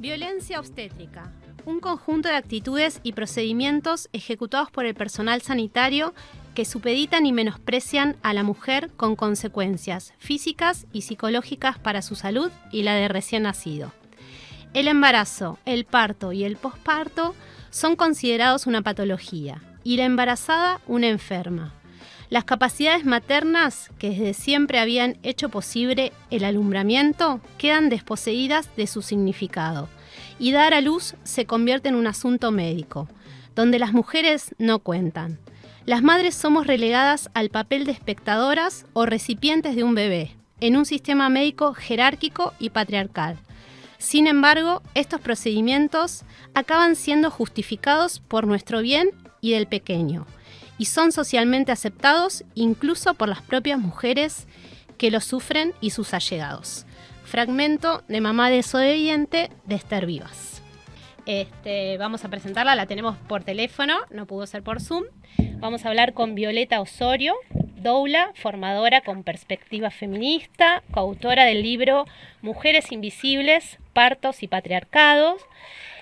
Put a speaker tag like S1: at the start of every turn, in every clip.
S1: Violencia obstétrica. Un conjunto de actitudes y procedimientos ejecutados por el personal sanitario que supeditan y menosprecian a la mujer con consecuencias físicas y psicológicas para su salud y la de recién nacido. El embarazo, el parto y el posparto son considerados una patología y la embarazada una enferma. Las capacidades maternas que desde siempre habían hecho posible el alumbramiento quedan desposeídas de su significado y dar a luz se convierte en un asunto médico, donde las mujeres no cuentan. Las madres somos relegadas al papel de espectadoras o recipientes de un bebé, en un sistema médico jerárquico y patriarcal. Sin embargo, estos procedimientos acaban siendo justificados por nuestro bien y del pequeño, y son socialmente aceptados incluso por las propias mujeres que lo sufren y sus allegados. Fragmento de Mamá desobediente de Esther Vivas. Vamos a presentarla, la tenemos por teléfono, no pudo ser por Zoom. Vamos a hablar con Violeta Osorio, doula, formadora con perspectiva feminista, coautora del libro Mujeres Invisibles, Partos y Patriarcados.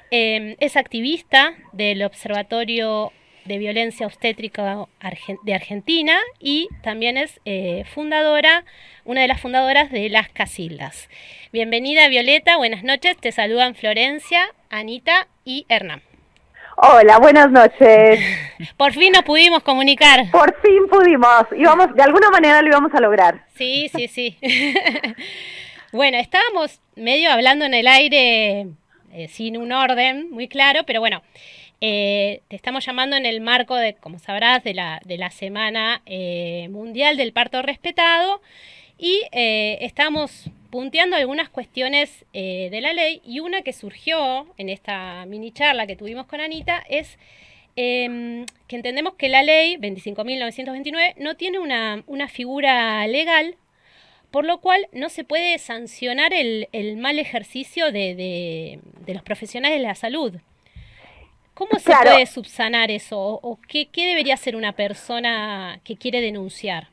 S1: Es activista del Observatorio de Violencia Obstétrica de Argentina y también es una de las fundadoras de Las Casildas. Bienvenida, Violeta, buenas noches, te saludan Florencia, Anita y Hernán.
S2: Hola, buenas noches.
S1: Por fin nos pudimos comunicar.
S2: Por fin pudimos, de alguna manera lo íbamos a lograr.
S1: Sí. Bueno, estábamos medio hablando en el aire sin un orden muy claro, pero bueno, te estamos llamando en el marco de, como sabrás, de la Semana Mundial del Parto Respetado y estamos punteando algunas cuestiones de la ley, y una que surgió en esta mini charla que tuvimos con Anita es que entendemos que la ley 25.929 no tiene una figura legal, por lo cual no se puede sancionar el mal ejercicio de los profesionales de la salud. ¿Cómo se puede subsanar eso? ¿O qué debería hacer una persona que quiere denunciar?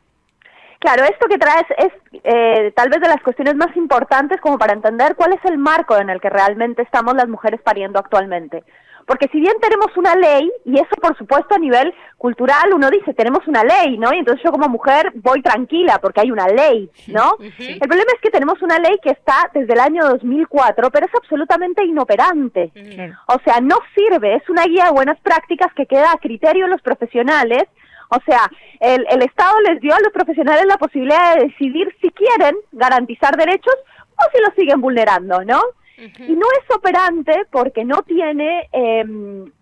S2: Claro, esto que traes es tal vez de las cuestiones más importantes como para entender cuál es el marco en el que realmente estamos las mujeres pariendo actualmente. Porque si bien tenemos una ley, y eso por supuesto a nivel cultural uno dice, tenemos una ley, ¿no? Y entonces yo como mujer voy tranquila porque hay una ley, ¿no? Uh-huh. El problema es que tenemos una ley que está desde el año 2004, pero es absolutamente inoperante. Uh-huh. O sea, no sirve, es una guía de buenas prácticas que queda a criterio de los profesionales. O sea, el Estado les dio a los profesionales la posibilidad de decidir si quieren garantizar derechos o si los siguen vulnerando, ¿no? Uh-huh. Y no es operante porque no tiene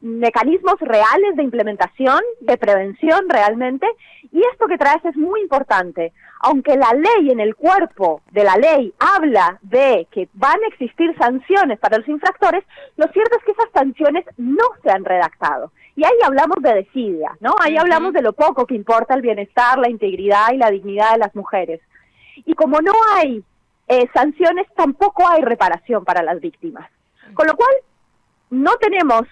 S2: mecanismos reales de implementación, de prevención realmente, y esto que traes es muy importante. Aunque la ley, en el cuerpo de la ley, habla de que van a existir sanciones para los infractores, lo cierto es que esas sanciones no se han redactado. Y ahí hablamos de desidia, ¿no? Ahí hablamos de lo poco que importa el bienestar, la integridad y la dignidad de las mujeres. Y como no hay sanciones, tampoco hay reparación para las víctimas. Con lo cual, no tenemos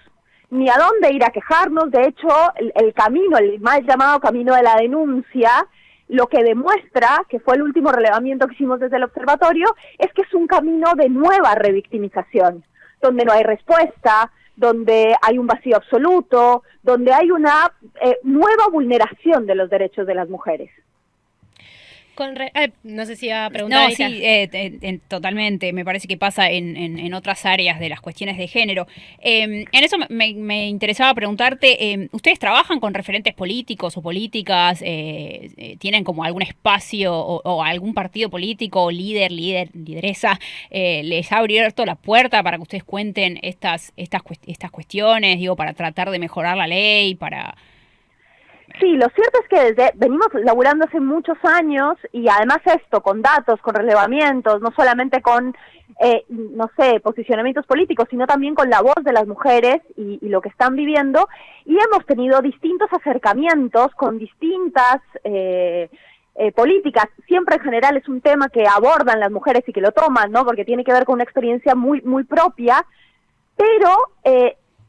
S2: ni a dónde ir a quejarnos. De hecho, el camino, el mal llamado camino de la denuncia, lo que demuestra, que fue el último relevamiento que hicimos desde el observatorio, es que es un camino de nueva revictimización, donde no hay respuesta, donde hay un vacío absoluto, donde hay una nueva vulneración de los derechos de las mujeres.
S1: No sé si iba a preguntar.
S3: No, sí, totalmente. Me parece que pasa en otras áreas de las cuestiones de género. En eso me interesaba preguntarte, ¿ustedes trabajan con referentes políticos o políticas? ¿Tienen como algún espacio o algún partido político o lideresa? ¿Les ha abierto la puerta para que ustedes cuenten estas cuestiones, digo, para tratar de mejorar la ley, para...
S2: Sí, lo cierto es que venimos laburando hace muchos años, y además esto, con datos, con relevamientos, no solamente con, posicionamientos políticos, sino también con la voz de las mujeres y lo que están viviendo, y hemos tenido distintos acercamientos con distintas políticas. Siempre en general es un tema que abordan las mujeres y que lo toman, ¿no? Porque tiene que ver con una experiencia muy, muy propia, pero...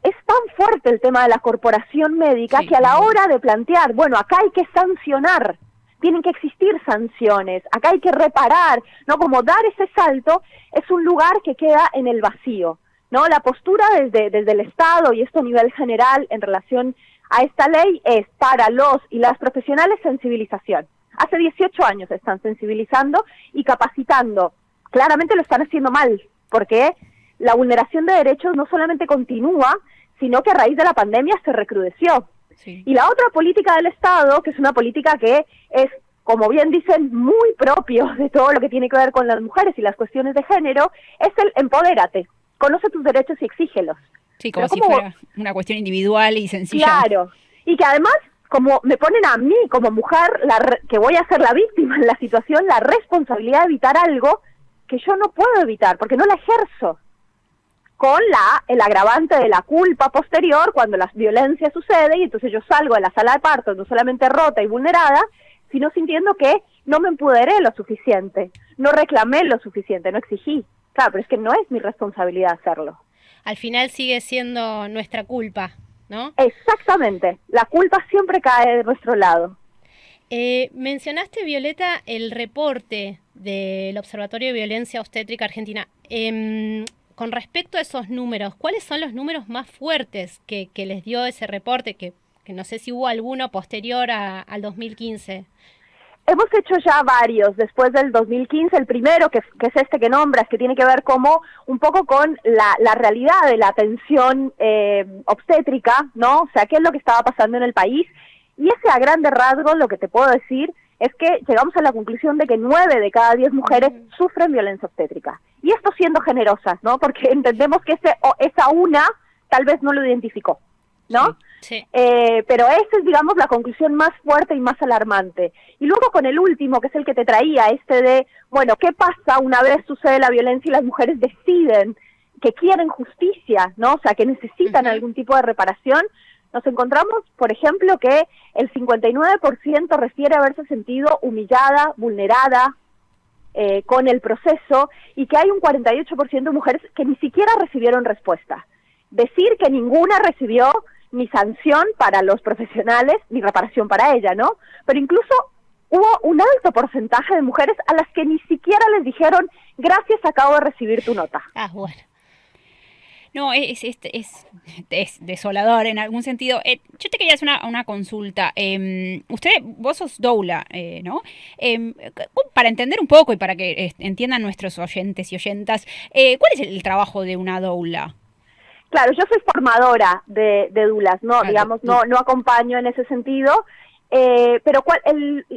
S2: es tan fuerte el tema de la corporación médica que a la hora de plantear, bueno, acá hay que sancionar, tienen que existir sanciones, acá hay que reparar, ¿no? Como dar ese salto, es un lugar que queda en el vacío. ¿no? La postura desde el Estado, y esto a nivel general en relación a esta ley, es para los y las profesionales sensibilización. Hace 18 años están sensibilizando y capacitando. Claramente lo están haciendo mal, porque la vulneración de derechos no solamente continúa, sino que a raíz de la pandemia se recrudeció.
S3: Sí.
S2: Y la otra política del Estado, que es una política que es, como bien dicen, muy propio de todo lo que tiene que ver con las mujeres y las cuestiones de género, es el empodérate, conoce tus derechos y exígelos.
S3: Sí, como si fuera una cuestión individual y sencilla.
S2: Claro, y que además, como me ponen a mí como mujer, que voy a ser la víctima en la situación, la responsabilidad de evitar algo que yo no puedo evitar, porque no la ejerzo, con el agravante de la culpa posterior cuando la violencia sucede, y entonces yo salgo de la sala de parto no solamente rota y vulnerada, sino sintiendo que no me empoderé lo suficiente, no reclamé lo suficiente, no exigí. Claro, pero es que no es mi responsabilidad hacerlo.
S1: Al final sigue siendo nuestra culpa, ¿no?
S2: Exactamente, la culpa siempre cae de nuestro lado.
S1: Mencionaste, Violeta, el reporte del Observatorio de Violencia Obstétrica Argentina. Con respecto a esos números, ¿cuáles son los números más fuertes que les dio ese reporte? Que no sé si hubo alguno posterior al 2015.
S2: Hemos hecho ya varios después del 2015, el primero, que es este que nombras, que tiene que ver como un poco con la realidad de la atención obstétrica, ¿no? O sea, qué es lo que estaba pasando en el país. Y ese, a grandes rasgos, lo que te puedo decir es que llegamos a la conclusión de que 9 de cada 10 mujeres sufren violencia obstétrica. Y esto siendo generosas, ¿no? Porque entendemos que esa una tal vez no lo identificó, ¿no?
S1: Sí.
S2: Pero esa es, digamos, la conclusión más fuerte y más alarmante. Y luego con el último, que es el que te traía, de, bueno, ¿qué pasa una vez sucede la violencia y las mujeres deciden que quieren justicia, ¿no? O sea, que necesitan algún tipo de reparación? Nos encontramos, por ejemplo, que el 59% refiere haberse sentido humillada, vulnerada con el proceso, y que hay un 48% de mujeres que ni siquiera recibieron respuesta. Decir que ninguna recibió ni sanción para los profesionales, ni reparación para ella, ¿no? Pero incluso hubo un alto porcentaje de mujeres a las que ni siquiera les dijeron, gracias, acabo de recibir tu nota.
S1: Ah, bueno.
S3: No, es desolador en algún sentido. Yo te quería hacer una consulta. Vos sos doula, ¿no? Para entender un poco y para que entiendan nuestros oyentes y oyentas, ¿cuál es el trabajo de una doula?
S2: Claro, yo soy formadora de doulas, ¿no? Claro, digamos, no acompaño en ese sentido, pero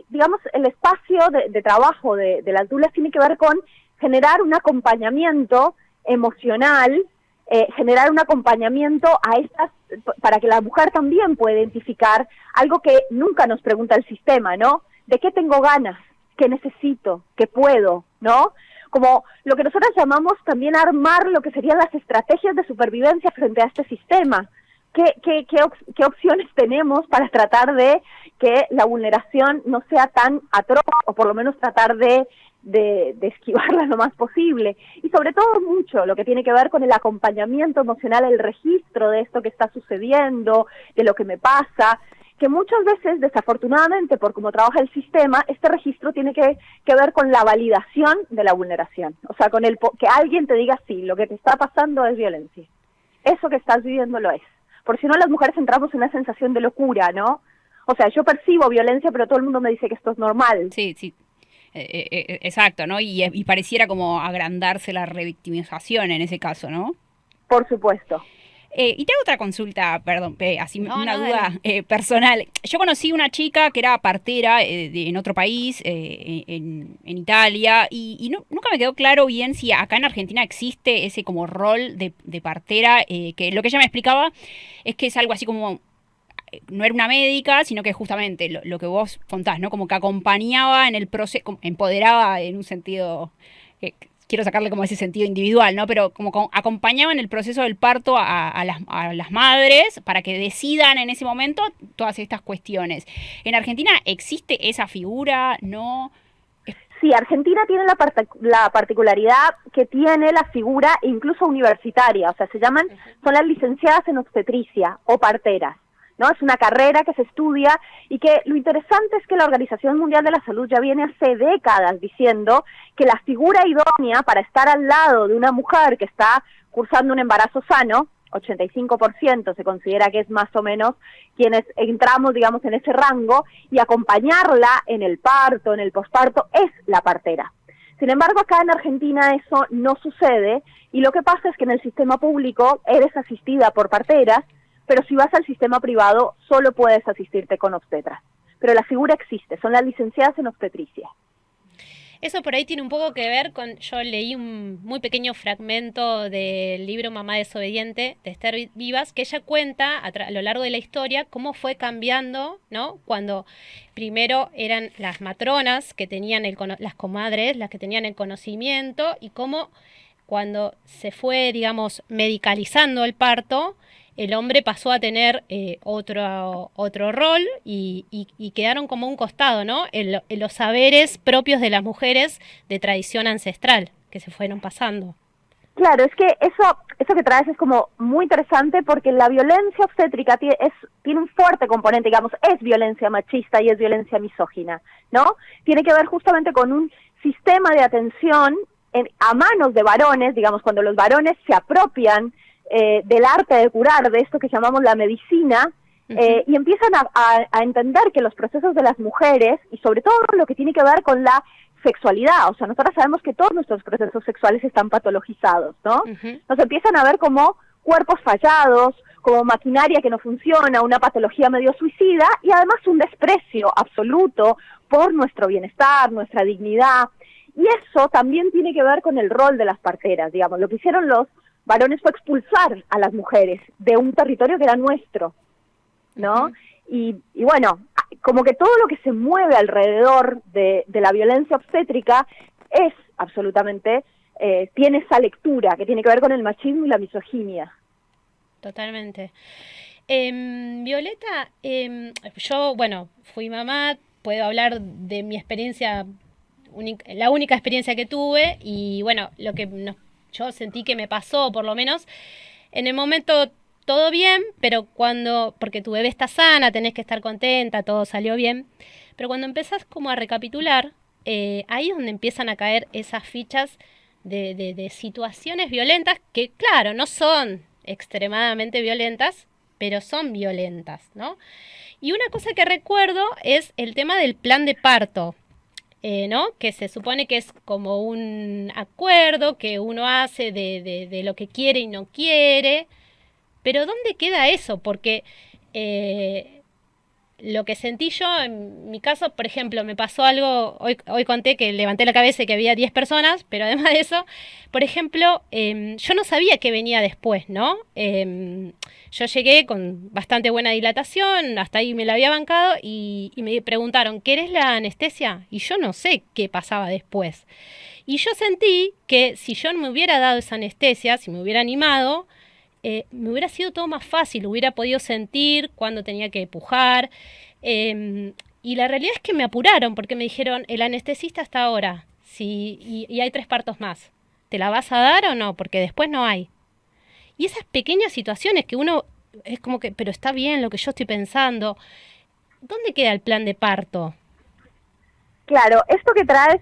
S2: digamos, el espacio de trabajo de las doulas tiene que ver con generar un acompañamiento emocional, generar un acompañamiento para que la mujer también pueda identificar algo que nunca nos pregunta el sistema, ¿no? ¿De qué tengo ganas? ¿Qué necesito? ¿Qué puedo? ¿No? Como lo que nosotros llamamos también armar lo que serían las estrategias de supervivencia frente a este sistema. ¿Qué opciones tenemos para tratar de que la vulneración no sea tan atroz, o por lo menos tratar de esquivarla lo más posible? Y sobre todo mucho lo que tiene que ver con el acompañamiento emocional, el registro de esto que está sucediendo, de lo que me pasa, que muchas veces, desafortunadamente, por cómo trabaja el sistema, este registro tiene que ver con la validación de la vulneración. O sea, con que alguien te diga, sí, lo que te está pasando es violencia. Eso que estás viviendo lo es. Porque si no, las mujeres entramos en una sensación de locura, ¿no? O sea, yo percibo violencia, pero todo el mundo me dice que esto es normal.
S3: Sí, sí. Exacto, ¿no? Y pareciera como agrandarse la revictimización en ese caso, ¿no?
S2: Por supuesto.
S3: Y tengo otra consulta, perdón, una duda personal. Yo conocí una chica que era partera en otro país, en Italia, y nunca me quedó claro bien si acá en Argentina existe ese como rol de partera, que lo que ella me explicaba es que es algo así como, no era una médica, sino que justamente lo que vos contás, ¿no? Como que acompañaba en el proceso, empoderaba en un sentido... quiero sacarle como ese sentido individual, ¿no? Pero como acompañaban el proceso del parto a las madres para que decidan en ese momento todas estas cuestiones. ¿En Argentina existe esa figura? ¿No?
S2: Sí, Argentina tiene la particularidad que tiene la figura incluso universitaria, o sea, son las licenciadas en obstetricia o parteras, ¿no? Es una carrera que se estudia y que lo interesante es que la Organización Mundial de la Salud ya viene hace décadas diciendo que la figura idónea para estar al lado de una mujer que está cursando un embarazo sano, 85% se considera que es más o menos quienes entramos, digamos, en ese rango, y acompañarla en el parto, en el posparto, es la partera. Sin embargo, acá en Argentina eso no sucede, y lo que pasa es que en el sistema público eres asistida por parteras, pero si vas al sistema privado solo puedes asistirte con obstetras. Pero la figura existe, son las licenciadas en obstetricia.
S1: Eso por ahí tiene un poco que ver con, yo leí un muy pequeño fragmento del libro Mamá desobediente de Esther Vivas, que ella cuenta a lo largo de la historia cómo fue cambiando, ¿no? Cuando primero eran las matronas que tenían las comadres, las que tenían el conocimiento, y cómo cuando se fue, digamos, medicalizando el parto, el hombre pasó a tener otro rol y quedaron como un costado, ¿no? En los saberes propios de las mujeres de tradición ancestral que se fueron pasando.
S2: Claro, es que eso que traes es como muy interesante porque la violencia obstétrica tiene un fuerte componente, digamos, es violencia machista y es violencia misógina, ¿no? Tiene que ver justamente con un sistema de atención a manos de varones, digamos, cuando los varones se apropian del arte de curar, de esto que llamamos la medicina, y empiezan a entender que los procesos de las mujeres, y sobre todo lo que tiene que ver con la sexualidad, o sea, nosotros sabemos que todos nuestros procesos sexuales están patologizados, ¿no? Nos empiezan a ver como cuerpos fallados, como maquinaria que no funciona, una patología medio suicida, y además un desprecio absoluto por nuestro bienestar, nuestra dignidad, y eso también tiene que ver con el rol de las parteras, digamos, lo que hicieron los varones fue expulsar a las mujeres de un territorio que era nuestro, ¿no? Y bueno, como que todo lo que se mueve alrededor de la violencia obstétrica es absolutamente, tiene esa lectura que tiene que ver con el machismo y la misoginia.
S1: Totalmente. Violeta, yo, bueno, fui mamá, puedo hablar de mi experiencia, la única experiencia que tuve, y bueno, lo que yo sentí que me pasó, por lo menos, en el momento todo bien, pero porque tu bebé está sana, tenés que estar contenta, todo salió bien, pero cuando empezás como a recapitular, ahí es donde empiezan a caer esas fichas de situaciones violentas que, claro, no son extremadamente violentas, pero son violentas, ¿no? Y una cosa que recuerdo es el tema del plan de parto, ¿no? Que se supone que es como un acuerdo que uno hace de lo que quiere y no quiere, pero ¿dónde queda eso? Porque lo que sentí yo, en mi caso, por ejemplo, me pasó algo, hoy conté que levanté la cabeza y que había 10 personas, pero además de eso, por ejemplo, yo no sabía qué venía después, ¿no? Yo llegué con bastante buena dilatación, hasta ahí me la había bancado, y me preguntaron, ¿querés la anestesia? Y yo no sé qué pasaba después. Y yo sentí que si yo no me hubiera dado esa anestesia, si me hubiera animado, me hubiera sido todo más fácil, hubiera podido sentir cuando tenía que pujar, y la realidad es que me apuraron porque me dijeron, el anestesista hasta ahora, y hay 3 partos más, ¿te la vas a dar o no? Porque después no hay. Y esas pequeñas situaciones que uno es como que, pero está bien lo que yo estoy pensando, ¿dónde queda el plan de parto?
S2: Claro, esto que traes,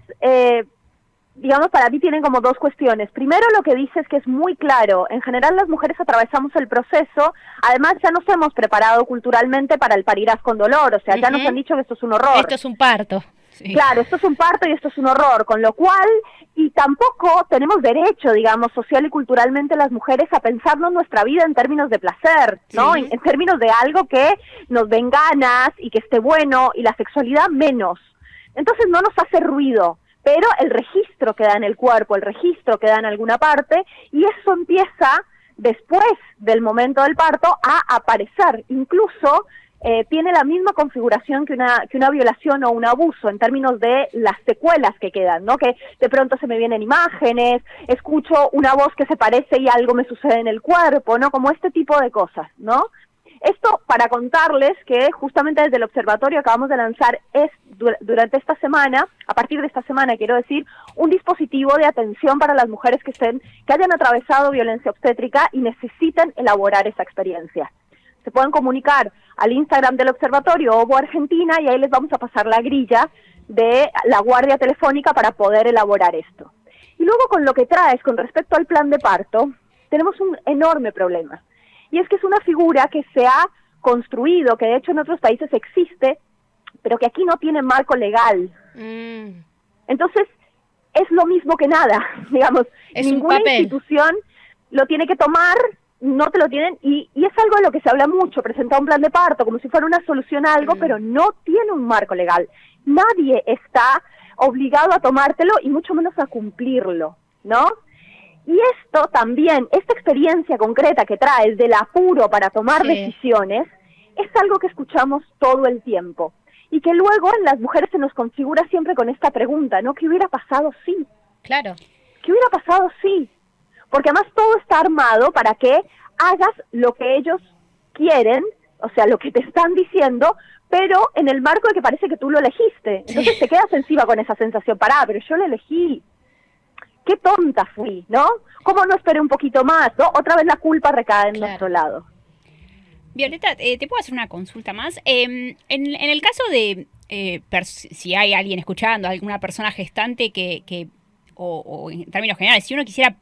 S2: digamos, para mí tienen como 2 cuestiones. Primero, lo que dices que es muy claro. En general, las mujeres atravesamos el proceso. Además, ya nos hemos preparado culturalmente para el parirás con dolor. O sea, ya nos han dicho que esto es un horror.
S1: Esto es un parto. Sí.
S2: Claro, esto es un parto y esto es un horror. Con lo cual, y tampoco tenemos derecho, digamos, social y culturalmente las mujeres a pensarnos nuestra vida en términos de placer, ¿no?
S1: Sí.
S2: En términos de algo que nos den ganas y que esté bueno, y la sexualidad menos. Entonces, no nos hace ruido. Pero el registro queda en el cuerpo, el registro queda en alguna parte, y eso empieza, después del momento del parto, a aparecer. Incluso tiene la misma configuración que una violación o un abuso, en términos de las secuelas que quedan, ¿no? Que de pronto se me vienen imágenes, escucho una voz que se parece y algo me sucede en el cuerpo, ¿no? Como este tipo de cosas, ¿no? Esto para contarles que justamente desde el observatorio acabamos de lanzar durante esta semana, a partir de esta semana quiero decir, un dispositivo de atención para las mujeres que hayan atravesado violencia obstétrica y necesiten elaborar esa experiencia. Se pueden comunicar al Instagram del Observatorio Obo Argentina y ahí les vamos a pasar la grilla de la guardia telefónica para poder elaborar esto. Y luego con lo que traes con respecto al plan de parto, tenemos un enorme problema. Y es que es una figura que se ha construido, que de hecho en otros países existe, pero que aquí no tiene marco legal. Entonces, es lo mismo que nada, digamos.
S1: Es
S2: ninguna institución lo tiene que tomar, no te lo tienen, y es algo de lo que se habla mucho, presentar un plan de parto como si fuera una solución a algo, pero no tiene un marco legal. Nadie está obligado a tomártelo y mucho menos a cumplirlo, ¿no? Y esto también, esta experiencia concreta que traes del apuro para tomar decisiones, es algo que escuchamos todo el tiempo. Y que luego en las mujeres se nos configura siempre con esta pregunta, ¿no? ¿Qué hubiera pasado si?
S1: Claro.
S2: ¿Qué hubiera pasado si? Porque además todo está armado para que hagas lo que ellos quieren, o sea, lo que te están diciendo, pero en el marco de que parece que tú lo elegiste. Entonces te quedas encima con esa sensación, pará, pero yo lo elegí. Qué tonta fui, ¿no? ¿Cómo no esperé un poquito más, no? Otra vez la culpa recae en nuestro lado.
S3: Violeta, ¿te puedo hacer una consulta más? En el caso de, si hay alguien escuchando, alguna persona gestante o en términos generales, si uno quisiera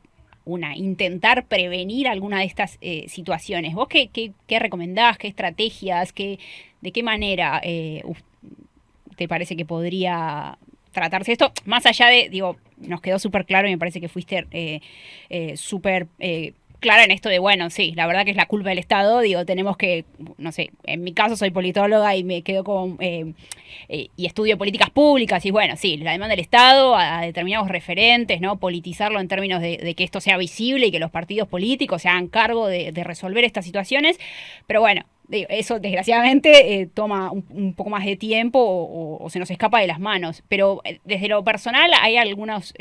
S3: intentar prevenir alguna de estas situaciones, ¿vos qué recomendás, qué estrategias, de qué manera te parece que podría tratarse esto? Más allá de, digo, nos quedó súper claro y me parece que fuiste súper clara en esto de, bueno, sí, la verdad que es la culpa del Estado, digo, tenemos que, no sé, en mi caso soy politóloga y me quedo con, y estudio políticas públicas, y bueno, sí, la demanda del Estado a determinados referentes, ¿no? Politizarlo en términos de que esto sea visible y que los partidos políticos se hagan cargo de resolver estas situaciones, pero bueno, digo, eso desgraciadamente toma un poco más de tiempo o se nos escapa de las manos, pero desde lo personal hay algunos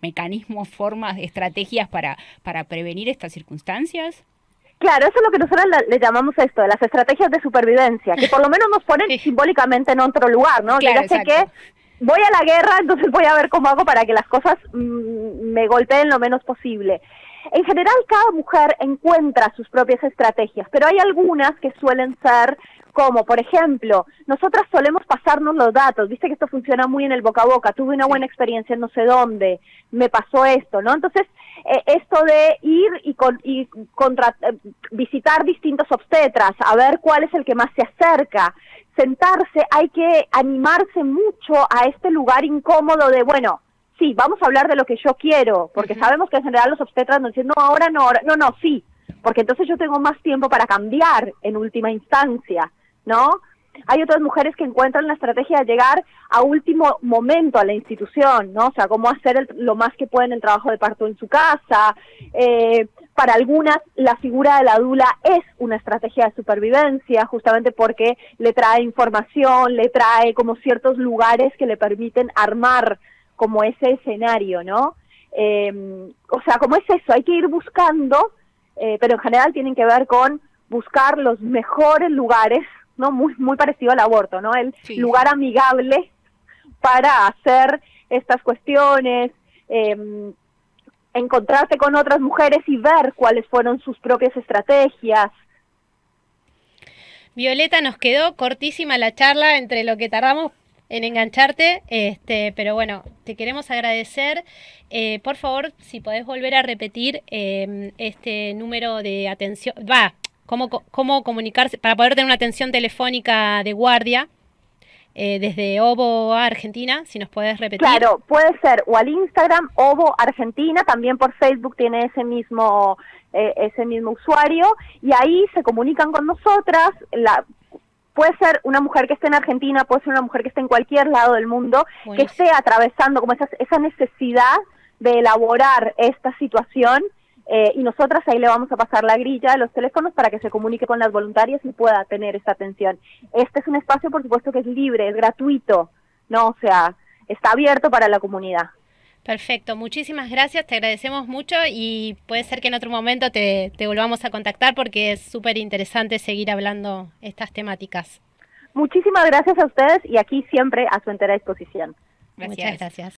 S3: mecanismos, formas, estrategias para prevenir estas circunstancias.
S2: Claro, eso es lo que nosotros le llamamos esto, de las estrategias de supervivencia, que por lo menos nos ponen simbólicamente en otro lugar, ¿no?
S3: Claro,
S2: ya sé que voy a la guerra, entonces voy a ver cómo hago para que las cosas me golpeen lo menos posible. En general, cada mujer encuentra sus propias estrategias, pero hay algunas que suelen ser como, por ejemplo, nosotras solemos pasarnos los datos, viste que esto funciona muy en el boca a boca, tuve una buena experiencia en no sé dónde, me pasó esto, ¿no? Entonces, esto de ir y visitar distintos obstetras, a ver cuál es el que más se acerca, sentarse, hay que animarse mucho a este lugar incómodo de, bueno, sí, vamos a hablar de lo que yo quiero, porque sabemos que en general los obstetras nos dicen, no, ahora no, sí, porque entonces yo tengo más tiempo para cambiar en última instancia, ¿no? Hay otras mujeres que encuentran la estrategia de llegar a último momento a la institución, ¿no? O sea, cómo hacer lo más que pueden el trabajo de parto en su casa. Para algunas, la figura de la dula es una estrategia de supervivencia, justamente porque le trae información, le trae como ciertos lugares que le permiten armar como ese escenario, ¿no? O sea, como es eso, hay que ir buscando, pero en general tienen que ver con buscar los mejores lugares, ¿no? Muy parecido al aborto, ¿no? El lugar amigable para hacer estas cuestiones, encontrarte con otras mujeres y ver cuáles fueron sus propias estrategias.
S1: Violeta, nos quedó cortísima la charla entre lo que tardamos en engancharte, pero bueno, te queremos agradecer. Por favor, si podés volver a repetir este número de atención, cómo comunicarse para poder tener una atención telefónica de guardia desde Obo Argentina, si nos podés repetir.
S2: Claro, puede ser o al Instagram Obo Argentina, también por Facebook tiene ese mismo usuario, y ahí se comunican con nosotras. Puede ser una mujer que esté en Argentina, puede ser una mujer que esté en cualquier lado del mundo, que esté atravesando como esa necesidad de elaborar esta situación, y nosotras ahí le vamos a pasar la grilla de los teléfonos para que se comunique con las voluntarias y pueda tener esta atención. Este es un espacio, por supuesto, que es libre, es gratuito, ¿no? O sea, está abierto para la comunidad.
S1: Perfecto, muchísimas gracias, te agradecemos mucho y puede ser que en otro momento te volvamos a contactar porque es súper interesante seguir hablando estas temáticas.
S2: Muchísimas gracias a ustedes y aquí siempre a su entera disposición.
S1: Muchas gracias.